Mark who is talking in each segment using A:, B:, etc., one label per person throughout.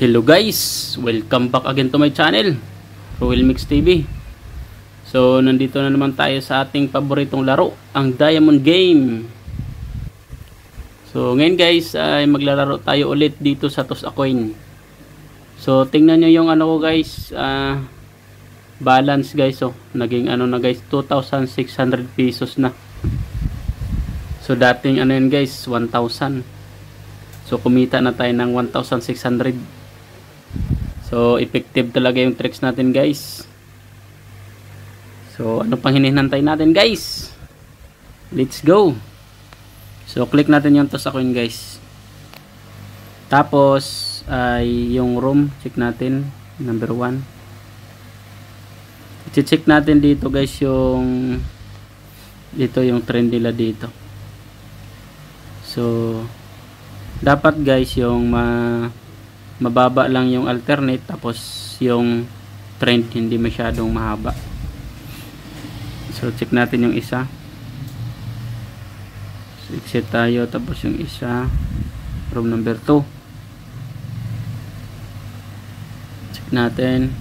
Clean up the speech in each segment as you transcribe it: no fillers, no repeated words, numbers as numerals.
A: Hello guys! Welcome back again to my channel, Roel Mix TV. So, nandito na naman tayo sa ating paboritong laro, ang Diamond Game. So, ngayon guys, ay maglalaro tayo ulit dito sa Toss a Coin. So, tingnan nyo yung ano ko guys, balance guys. So, naging ano na guys, 2,600 pesos na. So, dating ano yun guys, 1,000. So, kumita na tayo ng 1,600. So, effective talaga yung tricks natin guys. So, ano pang hinihintay natin guys? Let's go! So, click natin yung Toss a Coin guys. Tapos, ay yung room, check natin. Number 1. I-check natin dito guys yung dito yung trend nila dito. So, dapat guys yung mababa lang yung alternate, tapos yung trend hindi masyadong mahaba. So check natin yung isa. So, exit tayo, tapos yung isa, room number 2. Check natin.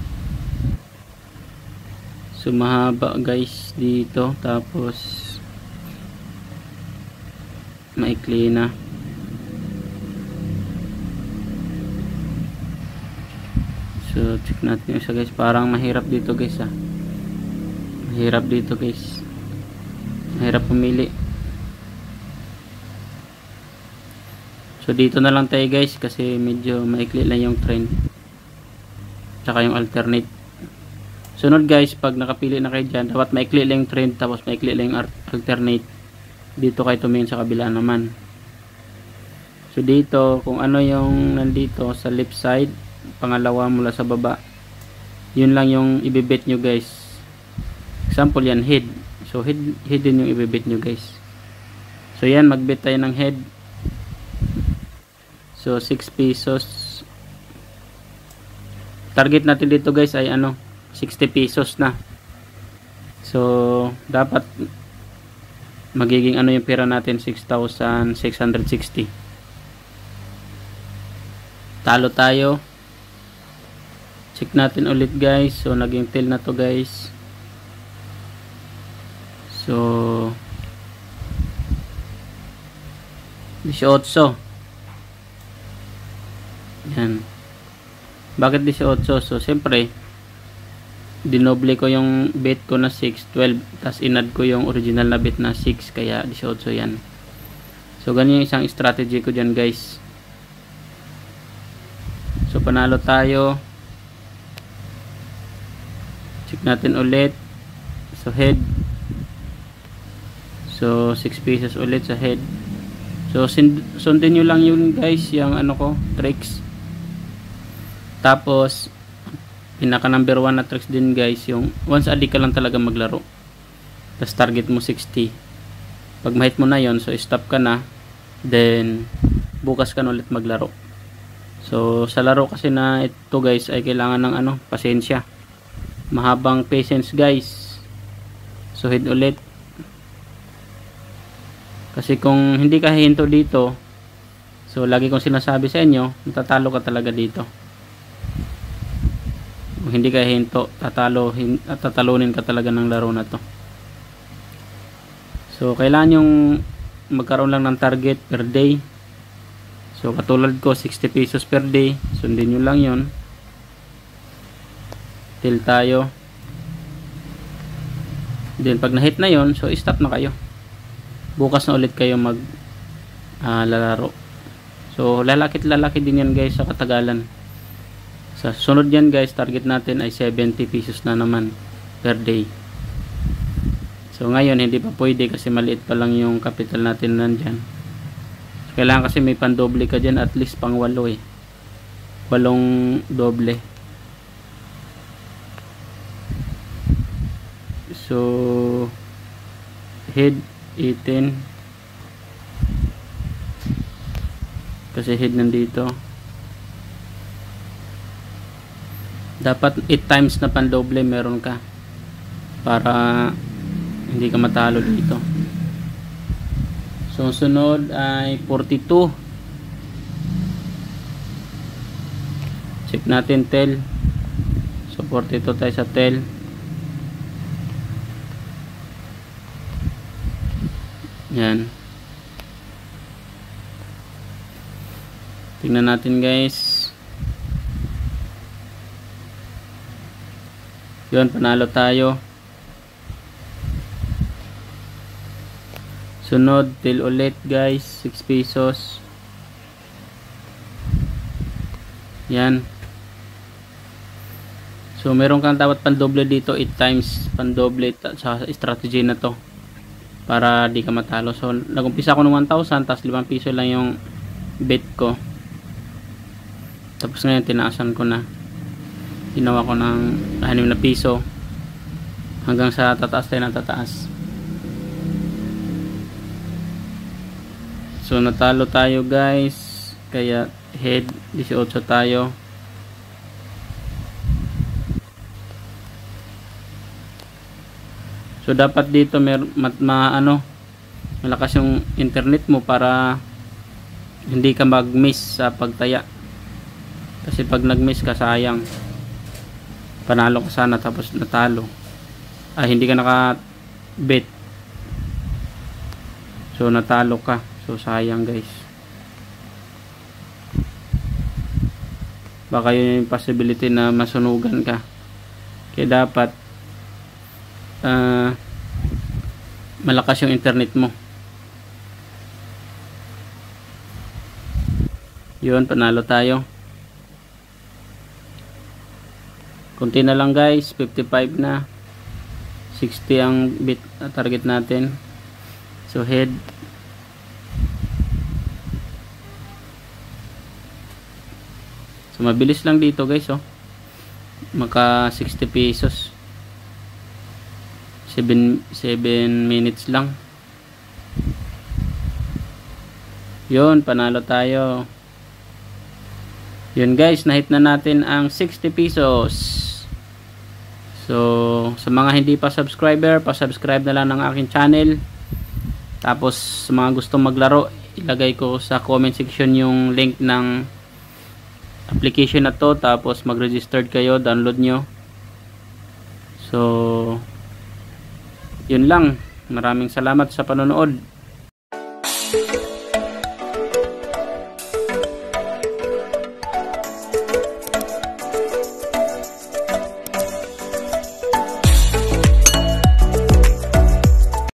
A: So mahaba guys dito, tapos maikli na. So check natin yung isa guys, parang mahirap dito guys mahirap dito guys, mahirap pumili. So dito na lang tayo guys, kasi medyo maikli lang yung trend tsaka yung alternate. Sunod guys, pag nakapili na kayo dyan, dapat maikli lang yung trend, tapos maikli lang yung alternate. Dito kayo tumingin sa kabila naman. So dito, kung ano yung nandito sa left side, pangalawa mula sa baba, yun lang yung ibibet nyo guys. Example yan, head. So head din yung ibibet nyo guys. So yan, magbet tayo ng head. So 6 pesos. Target natin dito guys ay ano, 60 pesos na. So dapat magiging ano yung pera natin, 6,660. Talo tayo. Check natin ulit guys. So naging tail na to guys. So 18. Yan. Bakit 18? So siyempre dinoble ko yung bet ko na 6, 12, tas inad ko yung original na bet na 6, kaya 18 yan. So ganyan yung isang strategy ko dyan guys. So panalo tayo. Check natin ulit. So head. So 6 pesos ulit sa head. So sundin nyo lang yun guys, yung ano ko, tricks. Tapos pinaka number 1 na tricks din guys, yung once a day ka lang talaga maglaro, tapos target mo 60. Pag mahit mo na yon, so stop ka na, then bukas ka na ulit maglaro. So sa laro kasi na ito guys ay kailangan ng ano, pasensya, mahabang patience guys. So head ulit, kasi kung hindi ka hihinto dito, so lagi kong sinasabi sa inyo, matatalo ka talaga dito. Kung hindi ka hinto, tatalunin ka talaga ng laro na to. So kailangan yung magkaroon lang ng target per day. So katulad ko, 60 pesos per day, sundin nyo lang yon. Till tayo. Then pag na-hit na yon, so stop na kayo. Bukas na ulit kayo mag lalaro. So lalakit din yan guys sa katagalan. Sa sunod yan guys, target natin ay 70 pesos na naman per day. So ngayon hindi pa pwede kasi maliit pa lang yung capital natin nandyan. So, kailangan kasi may pandoble ka dyan, at least pang 8 8 doble. So head 18, kasi head nandito. Dapat 8 times na pandoble meron ka para hindi ka matalo dito. So sunod ay 42. check natin tel. So 42 tayo sa tel. Yan. Tingnan natin guys. Yun, panalo tayo. Sunod, tel ulit guys, 6 pesos. Yan. So meron kang dapat pandoble dito 8 times, pandoble sa strategy na to para di ka matalo. So nagumpisa ako ng 1,000 tapos 5 piso lang yung bet ko. Tapos ngayon tinaasan ko na. Ginawa ko ng 6 na piso hanggang sa tataas tayo na tataas. So natalo tayo guys, kaya head 18 tayo. So dapat dito malakas yung internet mo para hindi ka mag-miss sa pagtaya. Kasi pag nag-miss ka, sayang. Panalo ka sana tapos natalo. Hindi ka naka-bet. So natalo ka. So sayang guys. Baka yun yung possibility na masunugan ka. Kaya dapat malakas yung internet mo. Yun, panalo tayo. Kunti na lang guys, 55 na. 60 ang bit target natin. So head. So mabilis lang dito guys, oh. Maka 60 pesos. 7 minutes lang. Yun, panalo tayo. Yun guys, nahit na natin ang 60 pesos. So sa mga hindi pa subscriber, pa-subscribe na lang ng aking channel. Tapos sa mga gustong maglaro, ilagay ko sa comment section yung link ng application na to. Tapos mag-registered kayo, download nyo. So yun lang. Maraming salamat sa panonood.